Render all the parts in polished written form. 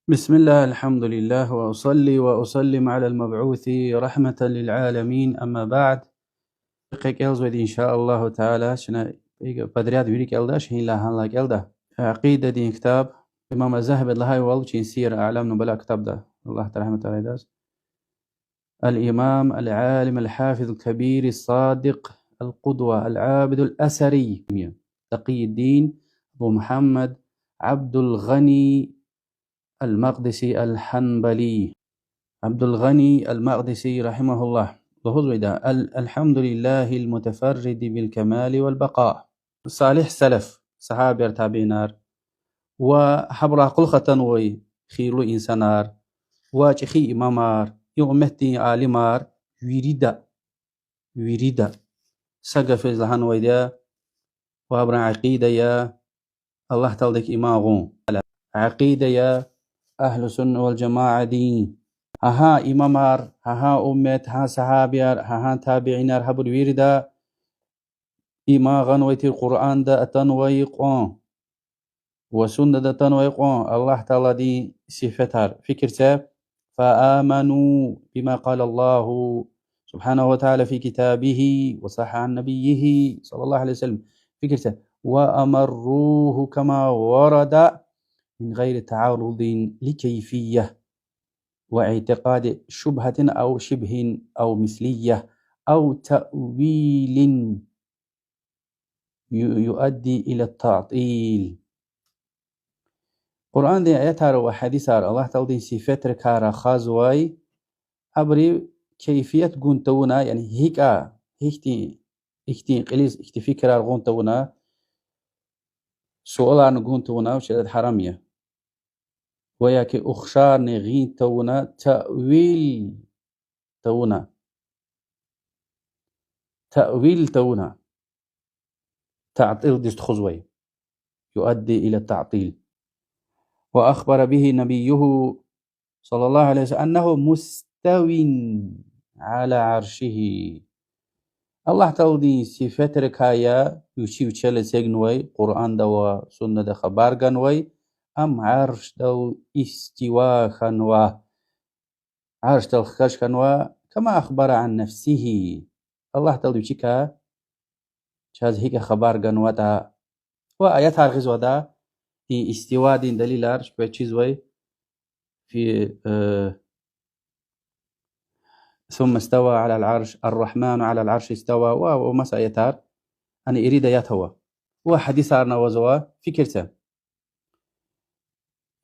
بسم الله الحمد لله وأصلي وأسلم على المبعوث رحمة للعالمين أما بعد قيل إن شاء الله تعالى شنا بدريات بيريك ألدا شهين لهان لاك ألدا عقيدة دين كتاب إمام الذهب لهاي والشين سير أعلام نبلاء كتاب ده الله رحمة الله داس الإمام العالم الحافظ الكبير الصادق القدوة العابد الأثري تقي الدين أبو محمد عبد الغني المقدسي الحنبلي عبد الغني المقدسي رحمه الله الحمد لله المتفرد بالكمال والبقاء صالح سلف صحابي تابعينار وحبر قلخة وي خيرو إنسانار واجخي إمامار يغمتي عالمار ويريدا سقف الزهان ويدا وابر عقيدة يا الله تلدك إماغون عقيدة يا أهل السنة والجماعة دين ها إمامار ها أمت ها صحابيار ها تابعينار هبر ويردا إما غنويت القرآن دا أتنوي قوان وسنة دا تنوي قوان الله تعالى دي صفتها فكر ساب فآمنوا بما قال الله سبحانه وتعالى في كتابه وصح عن نبيه صلى الله عليه وسلم فكر ساب وأمروه كما ورد من غير تعارض لكيفية واعتقاد شبهة أو شبه أو مثلية أو تأويل يؤدي إلى التعطيل. قرآن دي آياتها وحديثها الله تعالى صفات ركارا خازواي أبري كيفية قنتونا يعني هيكتي قليز اكتي فكرة قنتونا سؤال قنتونا وشدد حرامية وياكي أخشار نغين تونا تأويل تونا تعطيل ديست خزوي يؤدي إلى التعطيل. وأخبر به نبيه صلى الله عليه وسلم أنه مستو على عرشه. الله تعالى صفات ركايا يشيو تشل سيغنوي قرآن دوا سنة دا خبار غنوي أم عرش دو استواء خنوا عرش دو خش خنوا كما أخبر عن نفسه. الله تعالى يشيكا شاز هيك خبار غنوا دا وآيات غزوة دا استواء دين دليل عرش بيتشيزوي في ثم استوى على العرش الرحمن على العرش استوى ومسا يتار أنا إريد يتهوى وحديث عنا وزوا فكرته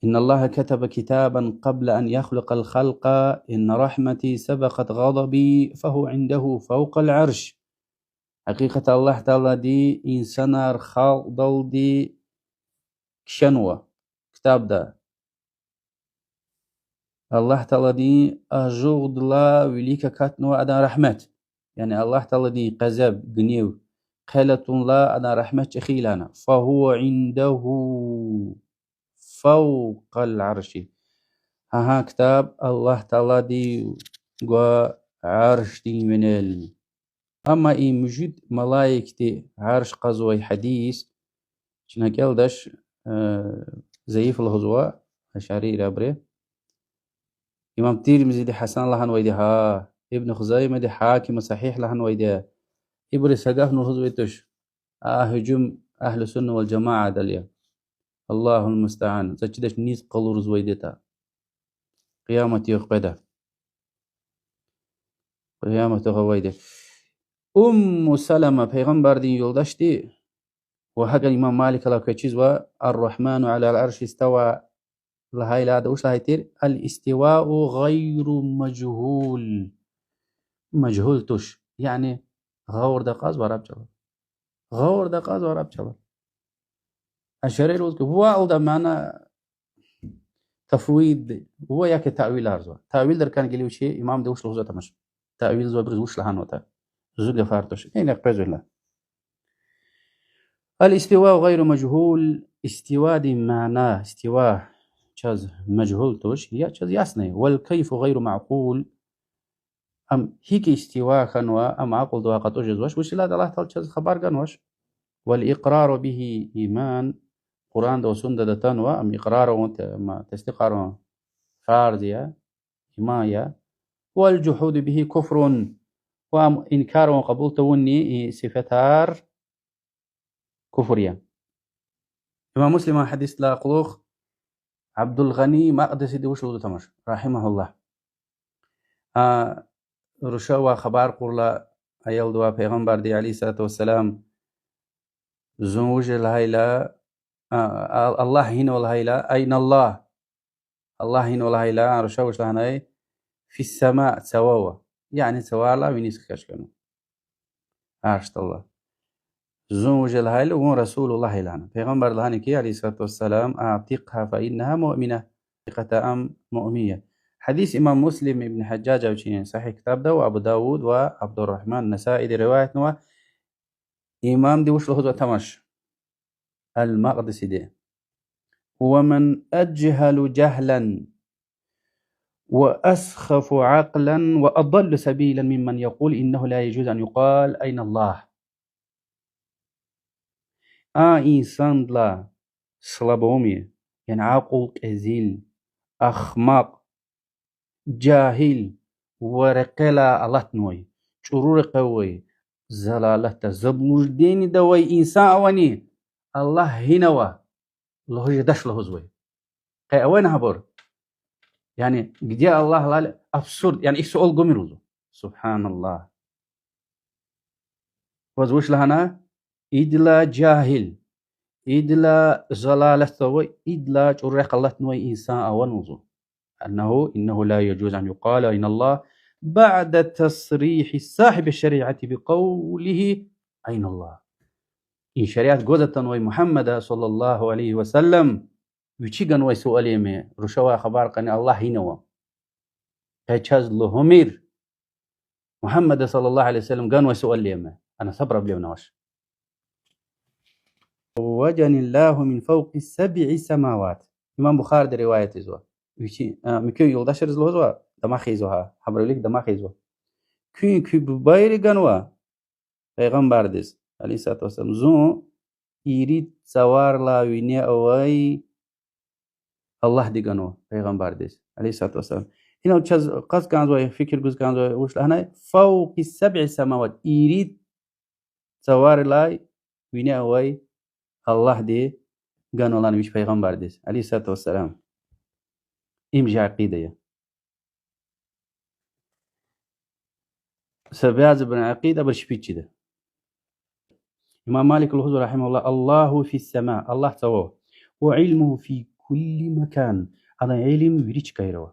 إن الله كتب كتابا قبل أن يخلق الخلق إن رحمتي سبقت غضبي فهو عنده فوق العرش. حقيقة الله تعالى دي إنسان خالضل دي كشنوة كتاب ده الله تعالى دي أجود لا وليك كاتنو أدا رحمت يعني الله تعالى دي قذب جنيو قالة لا أدا رحمت خيلانا فهو عنده فوق العرش. ها كتاب الله تعالى دي عرش دي من أما إن موجود ملايكتي عرش قزوي حديث شنا كالدش زيف الهزوة أشعري رابري إمام تيرمذي دي حسن لهن ويدي ها ابن خزيمة دي حاكم صحيح لهن ويدي إبري سقاف نهزويتش هجوم أهل السنة والجماعة دليا الله المستعان تجدش نيس قلور زويدتا قيامة يقبدا قيامة غويدة أم سلمة پیغمبر دين يولدشتي وحق الإمام مالك الله كتشيز الرحمن على العرش استوى لهاي لا دوش لهاي تير الاستواء غير مجهول توش يعني غور دقاز وراب جبل الشرير هو أوضا معنا تفويض هو ياك تأويل أرزوا تأويل در كان قليو شيء إمام دوش لغزو تمش تأويل زو برزوش لهان وتا زوج فارتوش إين يقبزو الله. الاستواء غير مجهول استواء دي معناه استواء شاز مجهول توش هي شاز ياسني والكيف غير معقول أم هيك استواء خنوا أم عقل دوا قد أجزوش وش لا الله تعالى شاز خبر قنوش. والإقرار به إيمان قرآن دو سنة دتانوا أم إقرار وما تستقر إقرار حماية، والجحود به كفر، وإنكار وقبول توني صفتار كفرية. إمام مسلم حديث لا قلوخ عبد الغني مقدسي دي وش لغو تمر رحمه الله رشاوى خبار قرلا أيال دوا پیغمبر دي عليه الصلاة والسلام زوج الهيلة الله هنا والهيلة أين الله هنا والهيلة رشاوش لهناي في السماء سواوة يعني سوالا وينيس كشكنا عرشت الله زوج الهيلة ورسول الله لنا پیغمبر لهني كي عليه الصلاة والسلام أعتقها فإنها مؤمنة ثقة أم مؤمية. حديث إمام مسلم ابن حجاج أو شيء صحيح كتاب ده، وأبو داود وعبد الرحمن النسائي دي رواية نوا إمام دي وش لهذا تمش المقدسي دي. ومن أجهل جهلا وأسخف عقلا وأضل سبيلا ممن يقول إنه لا يجوز أن يقال أين الله. إنسان لا صلبومي يعني عاقل كزيل أخماق جاهل ورقلا الله تنوي شرور قوي زلالة زبلوجديني دوي إنسان أواني الله هنوا الله يدش له زوي قي أوين هبور يعني جدي الله لا أبسورد يعني إيش سؤال قميروزو سبحان الله وزوش لهنا إدلا جاهل إدلا زلالة ثوي إدلا شرق الله تنوي إنسان أوانوزو إنه لا يجوز أن يقال إن الله بعد تصريح صاحب الشريعة بقوله أين الله. إن شريعة جوزة تنوي محمد صلى الله عليه وسلم ويشيغن وي سؤالي مي رشوا خبار قني الله هينوا كيتشاز لهمير محمد صلى الله عليه وسلم قان وي سؤالي مي أنا صبر بلي ونواش وجن الله من فوق 7 سماوات. إمام بخاري دي رواية زوا ويشي مكيو يلداشر زوا دماغي زوها حبروليك دماغي زوا كي ببايري قانوا پیغمبر ديس عليه الصلاة والسلام زو يريد سوار لا ويني أوي الله دي قانوا پیغمبر ديس عليه الصلاة والسلام هنا تشاز قص كان زوي فكر قص كان زوي وش هنا فوق 7 سماوات يريد سوار لا ويني أوي الله دي قانوا لنا ويش پیغمبر ديس عليه الصلاة والسلام إمجا عقيدة سبياز بن عقيدة برشبيتش ده. إمام مالك الهزو رحمه الله في السماء الله توه وعلمه في كل مكان هذا علم ويريش كيروا.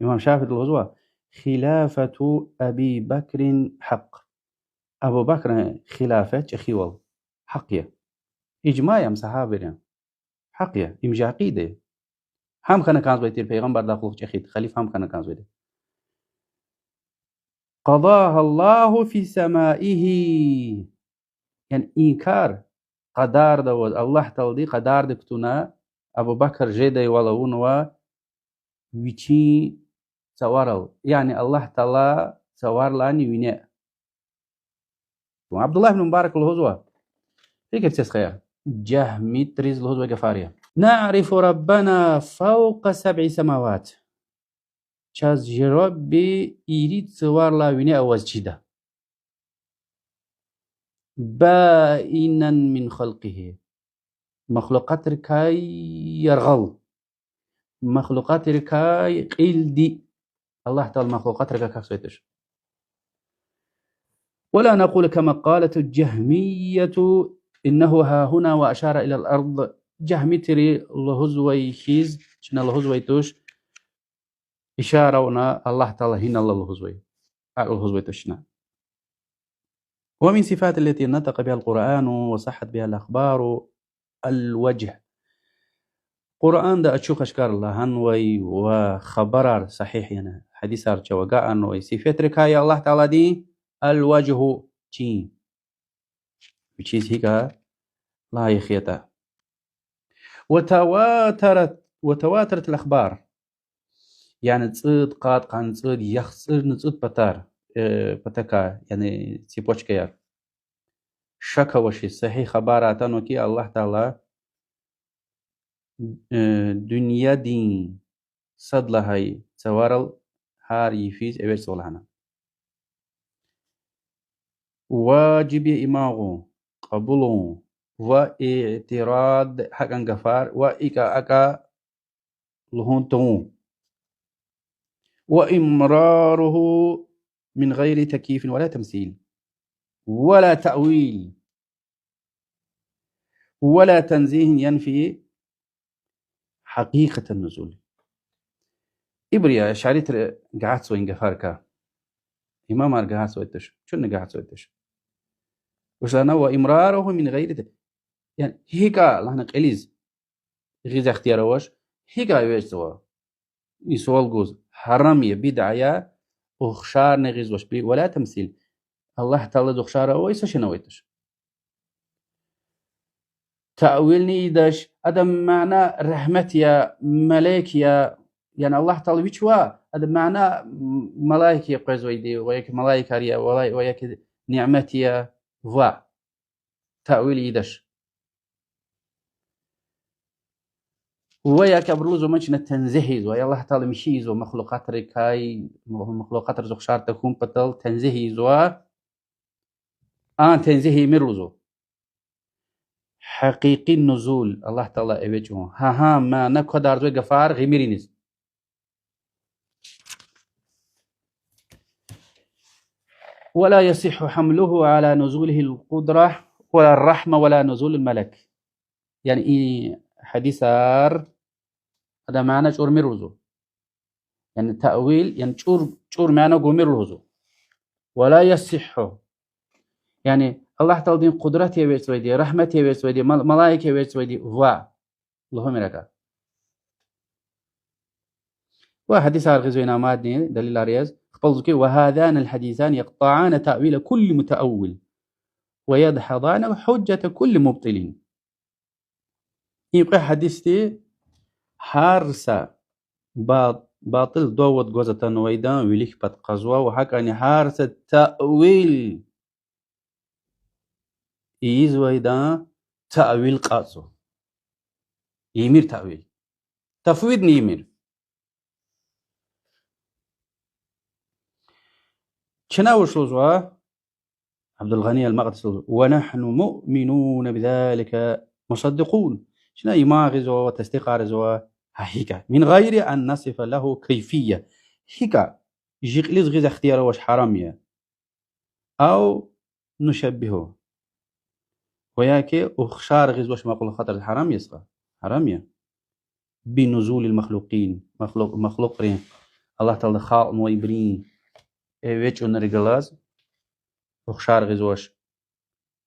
إمام شافعي الهزو خلافة أبي بكر حق أبو بكر خلافة خيول حقية إجماع يا صحابة حقية إمجا عقيدة هم كان كان بيتير پیغمبر داخل خليفة خليفة هم كان زويده قضاها الله في سمائه يعني إنكار قدار داود الله تعالى قدار دكتونا أبو بكر جيدي ولون ويشي سوارل يعني الله تعالى سوار لاني ويناء. وعبد الله بن مبارك الهزوة فكرة تسخير جهمي تريز الهزوة قفارية نعرف ربنا فوق 7 سماوات شاز جربي يريد سوار لا ويناء وزجده بائنا من خلقه مخلوقات ركاي يرغل مخلوقات ركاي قيل دي الله تعالى مخلوقات ركاي كسويتش ولا نقول كما قالت الجهمية إنه ها هنا وأشار إلى الأرض جهمتري لهزوي خيز شنا لهزوي توش إشارة الله تعالى هنا لهزوي توشنا. ومن صفات التي نطق بها القرآن وصحت بها الأخبار الوجه قرآن دا أتشوك أشكار الله هنوي وخبرار صحيح يعني حديث أرجع وقاء أنوي صفات ركاية الله تعالى دي الوجه تين وشيز هيك لا يخيطة وتواترت الأخبار يعني تصيد قاد قان تصيد يخصيد نتصيد بتكا يعني تيبوش كيار شكا وشي صحيح خبارات أنوكي الله تعالى دنيا دين صد لهاي توارل هار يفيز أبيت صلحنا واجب إماغو قبولون واعتراض حقا غفار وإكا أكا لهونتون وإمراره من غير تكييف ولا تمثيل ولا تأويل ولا تنزيه ينفي حقيقة النزول إبريا شعريت قاعد سوين غفاركا إمام قاعد سويتش شنو قاعد سويتش وش لنا وإمراره من غير يعني هيكا لحنا قليز غير اختيار واش هيكا يسوا يسوال جوز حرامية بدعية وخشار نغيز واش بي ولا تمثيل الله تعالى ذو خشارة ويسا شنويتش تأويل نيدش هذا معنى رحمة يا ملاك يا يعني الله تعالى بيشوا هذا معنى ملاك يقز ويدي وياك ملاك هريا وياك نعمتي يا فوا تأويل يدش وياك أبرز ومنشنا تنزهيز ويا الله تعالى مشيز ومخلوقات ركاي مخلوقات رزق شار تكون بطل تنزهيز تنزهي مرزو حقيقي النزول الله تعالى أبيجون ها ما نقدر زوج غفار غميرينز ولا يصح حمله على نزوله القدرة ولا الرحمة ولا نزول الملك يعني حديثار هذا معنى شور ميروزو يعني تأويل يعني شور معنى قوميروزو ولا يصح يعني الله تعالى دين قدرته بيسويدي رحمته بيسويدي ملائكة بيسويدي اللهم لك وحديث غزونا مادني دليل أرياز قبلك وهذان الحديثان يقطعان تأويل كل متأول ويدحضان حجة كل مبطل يبقى حديثتي حارسة باطل دوت جوزة نويدان ويليك بات قزوة وحكاني حارسة تأويل ويدان تأويل قاسو يمير تأويل تفويض نيمير شناوش لوزوا عبد الغني المقدسي ونحن مؤمنون بذلك مصدقون شنا يماغزوا وتستقارزوا هيك من غير أن نصف له كيفية هيك يجيق لزغز اختيار واش حرامية أو نشبهه وياكي وخشار غز واش ما قول خطر الحرام يسقى حرامية بنزول المخلوقين مخلوق رين الله تعالى خاء ويبرين ويش ونرجلاز وخشار غز واش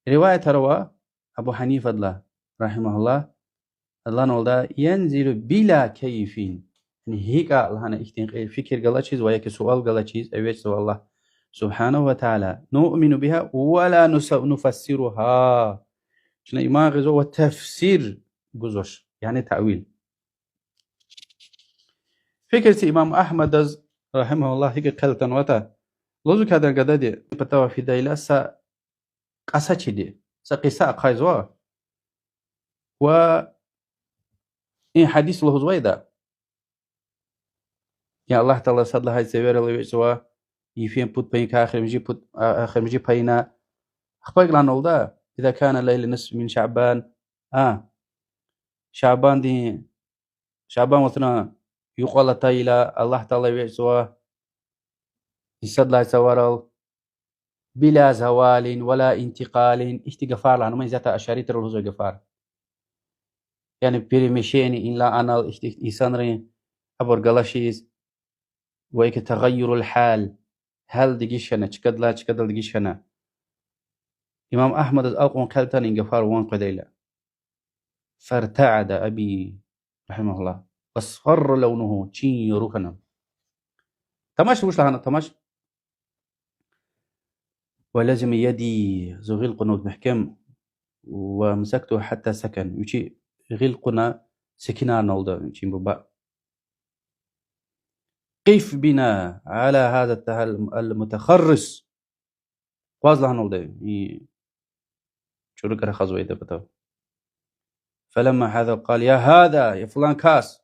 رواية روى أبو حنيفة الله رحمه الله الله نولدا ينزل بلا كيف يعني هيك الله أنا فكر قال شيء وياك سؤال قال شيء أيش سؤال الله سبحانه وتعالى نؤمن بها ولا نفسرها شنو ما غزو وتفسير جزوش يعني تأويل فكرة إمام أحمد رحمه الله هيك كلتن وتا لوزو كذا قدادي بتوا في دايلا سا قصة سا قصة خايزوا و إن حديث له زويدا يا الله تعالى صد لها سيفير اللي بيسوا يفين بوت بين آخر مجي بينا أخبار لان ولدا إذا كان الليل نصف من شعبان شعبان دي شعبان وثنا يقال تايلا الله تعالى بيسوا يصد لها سوارل بلا زوال ولا انتقال استغفار لانه ما ذات أشاريت الرزق غفار يعني بيرمشيني إن لا أنا إسانرين أبور غلاشيز ويك تغير الحال هل دقيشنا تشكدل دقيشنا إمام أحمد الأقوى كالتان إنغفار وان قديلا فارتعد أبي رحمه الله واصفر لونه تشين يروكنا تماش وش لهنا تماش ولازم يدي ذو غلقنا محكم ومسكته حتى سكن يجي غلقنا سكنان نولد يجي ببا قف بنا على هذا المتخرس واز نولد شو ركر خزوي ده فلما هذا قال يا هذا يا فلان كاس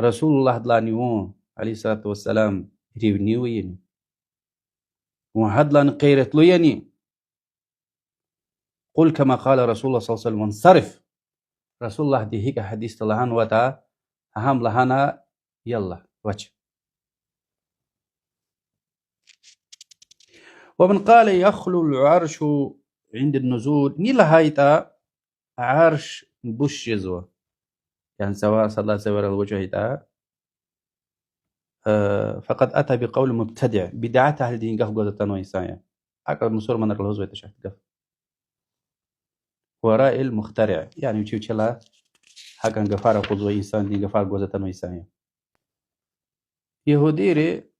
رسول الله دلانيون عليه الصلاة والسلام ريبنيوين وهدلان قيرت له يعني قل كما قال رسول الله صلى الله عليه وسلم وانصرف رسول الله دي هيك حديث طلعان وتا أهم لهنا يلا وجه. ومن قال يخلو العرش عند النزول نيلا هايتا عرش بوش يزوى يعني سواء صلى الله عليه الوجه هيتا فقد أتى بقول مبتدع بدعته أهل دين قف قوزة تنويسايا أقل مسور من الهزوة تشهد قف وراء المخترع يعني يجيب شلا حقا قفار قوزة إنسان دين قفار قوزة تنويسايا يهوديري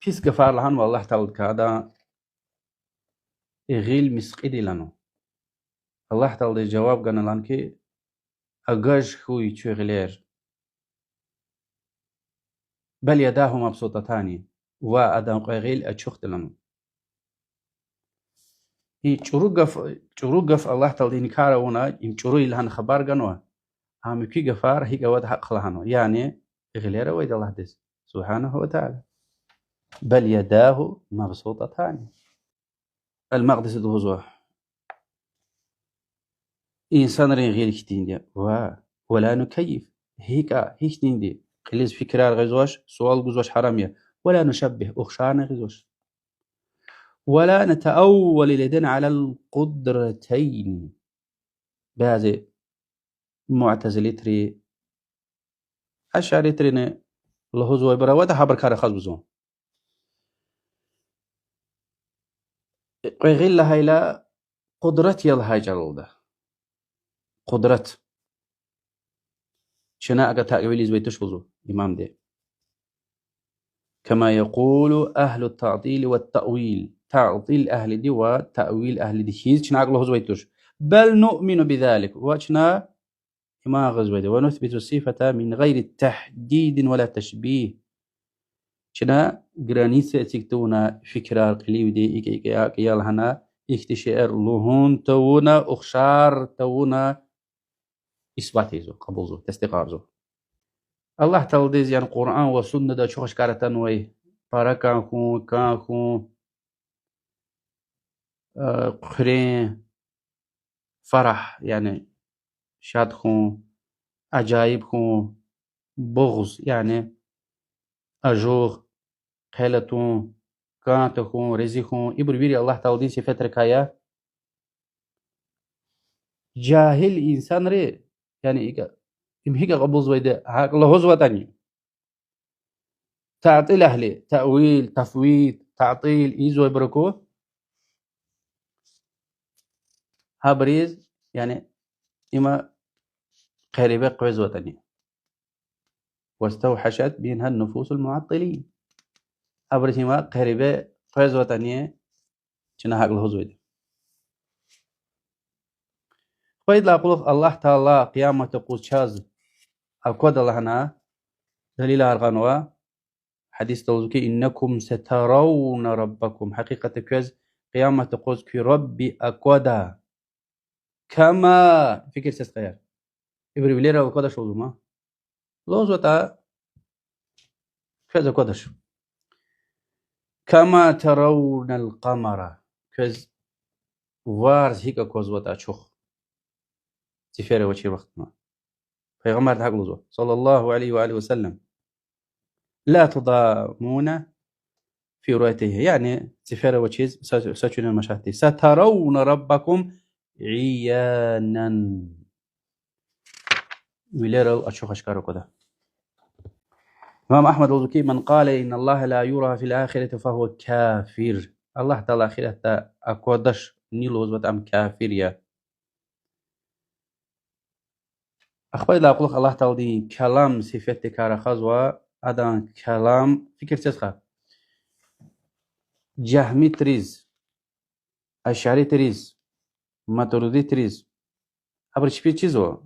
بيس قفار لهان والله تعالى كادا إغيل مسقيدي لانو الله تعالى جواب قنا لانكي أغاج خوي تشغلير بل يداه مبسوطتان وأدم قيغيل أتشخت لانو هي چروقف الله تعالى نكارا ونا يم چروي لهان خبار قنوا هم كي قفار هي قواد حق لهانو يعني إغلير ويد الله دس سبحانه وتعالى بل يداه مبسوطتان المقدس الوضوح إنسان رين غير كتين دي ولا نكيف هيك تين دي قليز فكرة غزوش سؤال غزوش حرامية ولا نشبه أخشان غزوش ولا نتأول لدينا على القدرتين بهذه معتزلتري أشعرترين لهزوي براوات حبر كار خاص بزون قيغيل لهاي لا قدرت يلهاي جلوده قدرت شناء تأويل زبيتش بزو إمام دي كما يقول أهل التعطيل والتأويل تعطيل أهل دي وتأويل أهل دي هيز شناء الله زبيتش بل نؤمن بذلك وشنا ما غزوده ونثبت الصفة من غير تحديد ولا تشبيه شنا جرانيسة تكتونا فكرة قليو دي إيكي هنا اختشار لهون تونا أخشار تونا إثباتيزو قبوزو تستقارزو الله تعالى يعني القرآن والسنة دا شوخش كارتان وي باراكاكو كاكو قرين فرح يعني شادخو عجائبكو بغض يعني أجوغ خيلتون كانتكو رزيخو إبربيري الله تعالى صفات ركايا جاهل إنسان ري يعني إمهيك قبوز ويدا الله هزوة تاني تعطيل أهلي تأويل تفويض تعطيل إيزو يبركو هابريز يعني إما قريبة قويز وطني واستوحشت بينها النفوس المعطلين هابريز إما قريبة قويز وطني شنا حق الهزوة فإذ لا أقول الله تعالى قيامة قوز شاز أكود الله هنا دليل أرغانوا حديث توزكي إنكم سترون ربكم حقيقة كوز قيامة قوز كي ربي أكودا كما فكر سيستغير إبري بليرا وكودا شوزو ما لوزو تا كوز كودش كما ترون القمر كوز وارز هيك كوز وتا شوخ سفيرة وشي وقتنا پیغمبر حق لوزو صلى الله عليه وآله وسلم لا تضامون في رؤيته يعني سفيرة وشيز ساتشون المشاهدين سترون ربكم عيانا ويليرو أشوخ أشكاره كده إمام أحمد الوزكي من قال إن الله لا يرى في الآخرة فهو كافر الله تعالى آخرة أكودش نيلوز وتأم كافر يا أخبار لا أقول الله تعالى دي كلام صفات كارخاز وأدان كلام فكر تسخى جهمي تريز أشعري تريز ماترودي تريز أبر شبيه چيزو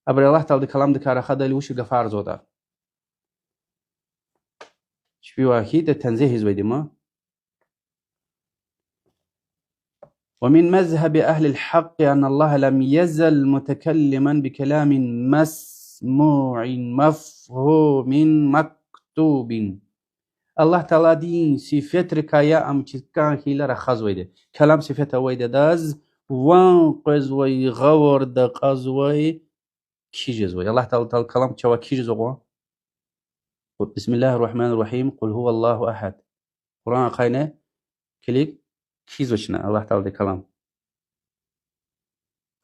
أبر الله تعالى دي كلام دي كارخاز دي وش غفار زودا شبيه واحد تنزيه زويدي ما ومن مذهب أهل الحق أن الله لم يزل متكلما بكلام مسموع مفهوم مكتوب الله تعالى دين صفات ركايا أم كان هيلا رخز ويده كلام صفات ويده داز وان قزوي غور دقزوي كيجزوي الله تعالى كلام شوا كيجزوي بسم الله الرحمن الرحيم قل هو الله أحد قرآن قاينة كليك كيزوشنا الله تعالى كلام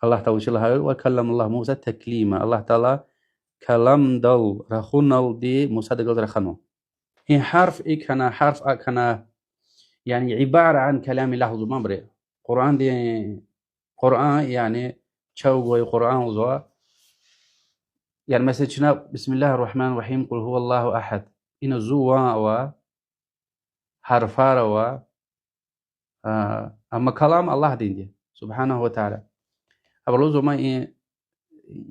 الله تعالى شلها وكلم الله موسى تكليما الله تعالى كلام دل رخونال دي موسى دقل رخنو هي حرف إكنا حرف أكنا يعني عبارة عن كلام الله زمان بري قرآن دي قرآن يعني شوقي قرآن زوا يعني مثلا شنا بسم الله الرحمن الرحيم قل هو الله أحد إن زوا و حرفار و أما كلام الله دي سبحانه وتعالى أبلو زمان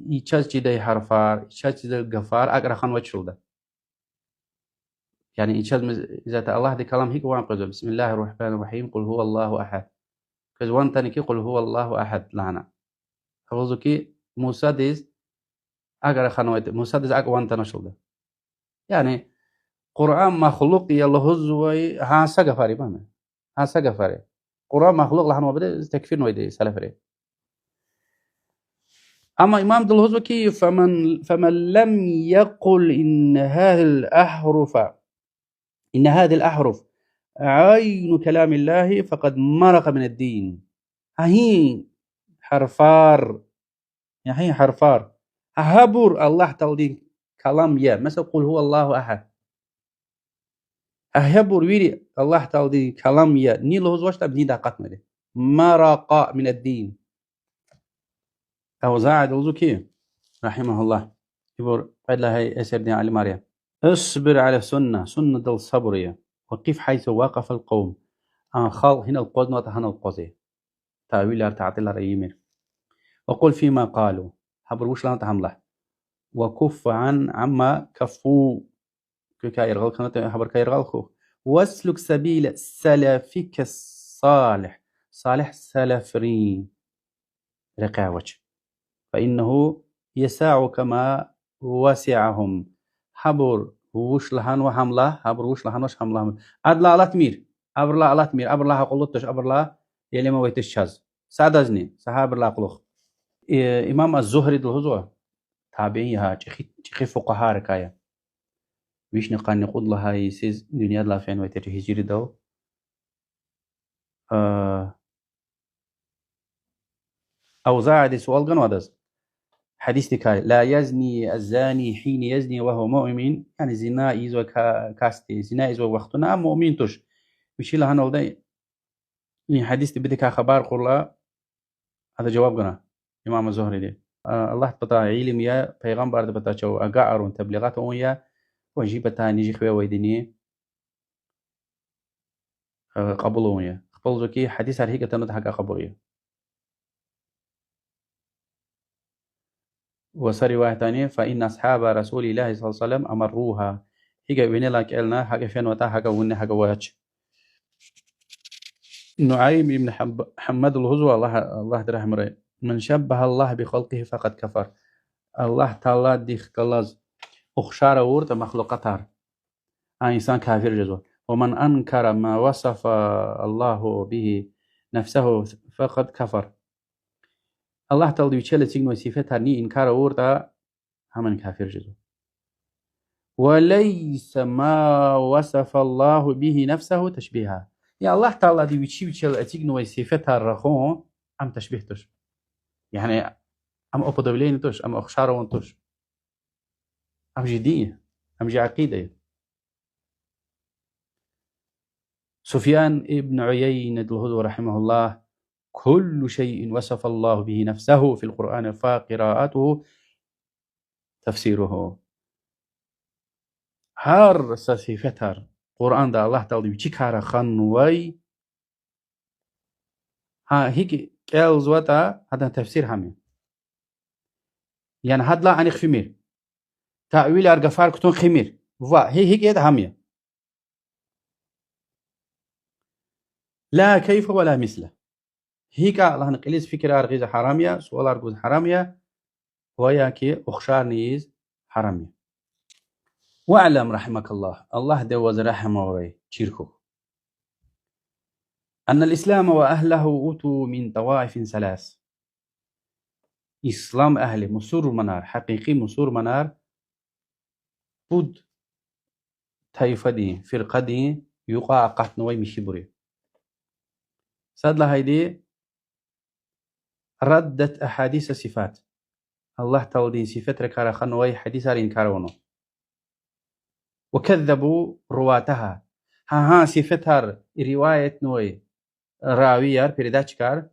يشاز جدي حرفار يشاز جدي الغفار أقرأ خان وجهه ده يعني يشاز إذا الله دي كلام هيك وان قزو بسم الله الرحمن الرحيم قل هو الله أحد كزوان تاني كي قل هو الله أحد لعنا أبلو كي موسى ديز أقرأ خان وجهه موسى ديز أقوان تنشل ده يعني قرآن مخلوق يالله زوي ها سقفاري بامه ها سقفاري قرآن مخلوق لحن وبدأ تكفير نويدي سلفري أما إمام دلهزوكي فمن لم يقل إن هذه الأحرف عين كلام الله فقد مرق من الدين هي حرفار يعني حرفار هبور الله تلدين كلام يا مثلا قل هو الله أحد هبور ويري الله تلدين كلام يا ني لهزوش تبني دقات مده مرق من الدين أوزاعي دلهزوكي رحمه الله يقول قال لها أسرني على مريم اصبر على سنة دل صبرية وقف حيث وقف القوم خال هنا القوز هنا القوزي تأويل ارتعت الرئيمير وقل فيما قالوا حبر وش لنا تحمله وكف عما كفوا كايرغل كانت حبر كايرغل خو واسلك سبيل سلفك الصالح صالح سلفرين رقاوج فإنه يساع كما وسعهم حبر وش لهان وحمله حبر وش لهان وش حمله أدلا على تمير أبر لا على تمير أبر لا قلتش أبر لا يلي ما ويتش شاز سادزني صحابر لا قلوخ إمام الزهري دلهزوه تابعيها تخي فقهاء ركايا ويش نقان نقول لها يسيز دنيا لا فين ويتر هجري دو أوزاع دي سؤال قنوادز حديث كاي لا يزني الزاني حين يزني وهو مؤمن يعني زنا يزو كاستي زنا يزو وقتنا مؤمن توش وشي لها نولدي يعني حديث بدك خبر قرلا هذا جواب قنا إمام الزهري دي الله بتا علم يا پیغمبر بتا چو اگارون تبلیغات اون یا وجی بتا نيجي خوي ويدني قبولون يا قبول زكي حديث هر هيك تنو حق قبوليه وصري واحد ثاني فإن أصحاب رسول الله صلى الله عليه وسلم أمروها هيك بين لك قالنا حق فين وتا حق ون حق واج نعيم بن محمد الهزوى الله ترحمه من شبه الله بخلقه فقد كفر الله تعالى دي خلاص أخشار ورد مخلوقاتها إنسان كافر جزو ومن أنكر ما وصف الله به نفسه فقد كفر الله تعالى يشيل سيغنو صفاتها ني إنكار ورد همن كافر جزو وليس ما وصف الله به نفسه تشبيها يا الله تعالى دي يشيل سيغنو صفاتها رخون أم تشبيهتش يعني أم أبدولين توش أم أخشارون توش أم جدية أم جي عقيدة سفيان ابن عيينة الهذو رحمه الله كل شيء وصف الله به نفسه في القرآن فقراءته تفسيره هر صفاتر قرآن دا الله تعالى بيشكار خنوي ها هيك قال زوتا هذا تفسير همي يعني هاد لا عن خمير تأويل أرجفار كتون خمير هي هيك هذا همية لا كيف ولا مثله هيك الله نقليز فكرة أرغيز حرامية سؤال أرغوز حرامية وياكي أخشار نيز حرامي. واعلم رحمك الله دوز رحمه وري تشيركو أن الإسلام وأهله أوتوا من طوائف ثلاث. إسلام أهل مسور منار حقيقي مسور منار بود طائفة دي فرقة دي يقع قطنوي مشبري صد هيدي ردت أحاديث الصفات الله تولدين صفات ركارا خنوي حديث إنكارونه وكذبوا رواتها ها صفتها رواية نوي راويار بريداتشكار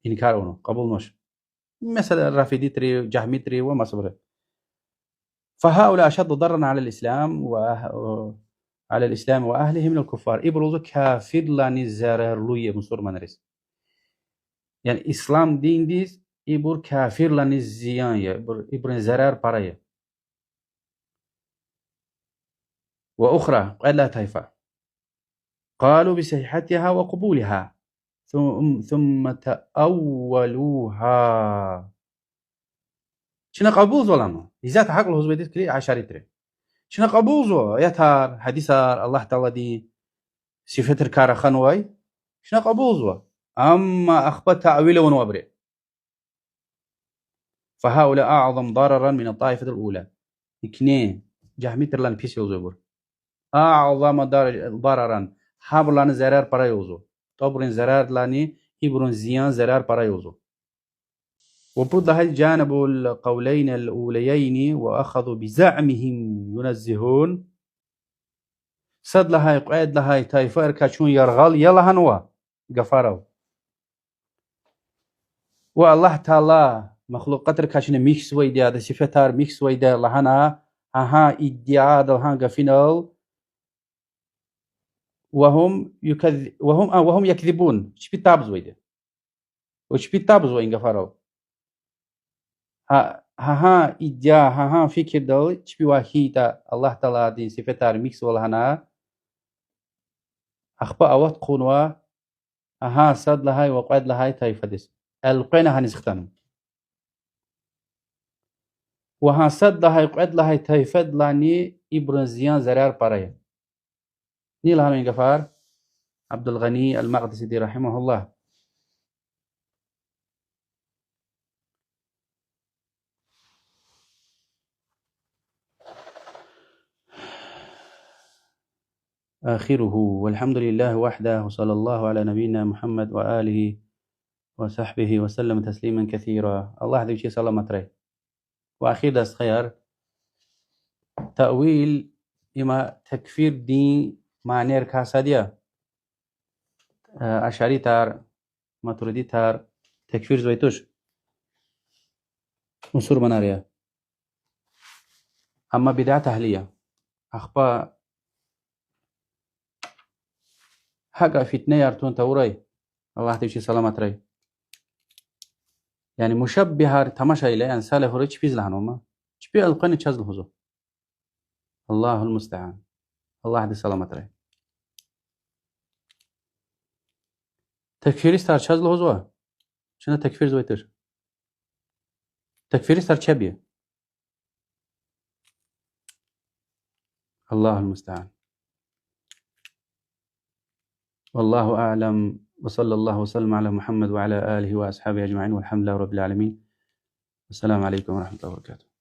إنكارونه قبول نوش مثلا الرافدي تري جهمي تري وما صبره. فهؤلاء أشد ضررا على الإسلام على الإسلام وأهله من الكفار. إبرزو كافر لاني زرر لوي مصور منرس. يعني إسلام دين ديس إبر كافر لاني زيان يا إبر زرر برايا. وأخرى قال لا تايفا قالوا بصحتها وقبولها ثم تأولوها. شنو قبول ظلمه إذا تحقق له زبيدت كلي عشرة تري شنو قبوزو يتار حديثار الله تعالى دي صفة الكارا خنوي شنو قبوزو أما أخبت تأويله ونوبره. فهؤلاء أعظم ضررا من الطائفة الأولى. اثنين جهميتر لان بيس يوزبر أعظم ضررا حبر لان زرار برا يوزو طبرن زرار لاني إبرن زيان زرار برا يوزو. وبرد هاي جانب القولين الأوليين وأخذوا بزعمهم ينزهون صد لهاي قعد لهاي تايفر كاشون يرغل يلا هنوا قفارو والله تعالى مخلوقات كاشون ميكس ويدا هذا صفتار ميكس ويدا لهنا ها ادعاء لهان قفينال وهم يكذبون شبي تابز ويدا وشبي تابز وين قفارو ها ادعاء ها فكر دول شبي واحدة الله تعالى دي صفتار ميكس ولهنا أخبأ أوت قنوا صد لهاي وقعد لهاي تايفدس القينا هنسختنم وها صد لهاي قعد لهاي تايفد لاني إبرزيان زرار برايا. نيل من قفار عبد الغني المقدسي رحمه الله. آخره والحمد لله وحده وصلى الله على نبينا محمد وآله وصحبه وسلم تسليما كثيرا. الله ذي شيء سلامة ري. وأخير دست خيار تأويل إما تكفير دين معنير كاسادية أشعري تار ماتريدي تار تكفير زويتوش مسور مناريا. أما بدعة تهلية أخبا حقا فتنة يارتون توري الله تيشي سلامة ري. يعني مشبهة تماشا إلي أنسالة هوريش بيز لهنوما شبيه القيني تشاز الهزو. الله المستعان. الله دي سلامة ري. تكفير استار تشاز الهزو شنو تكفير زويتر تكفير استار تشبيه. الله المستعان. والله أعلم وصلى الله وسلم على محمد وعلى آله وأصحابه أجمعين والحمد لله رب العالمين. السلام عليكم ورحمة الله وبركاته.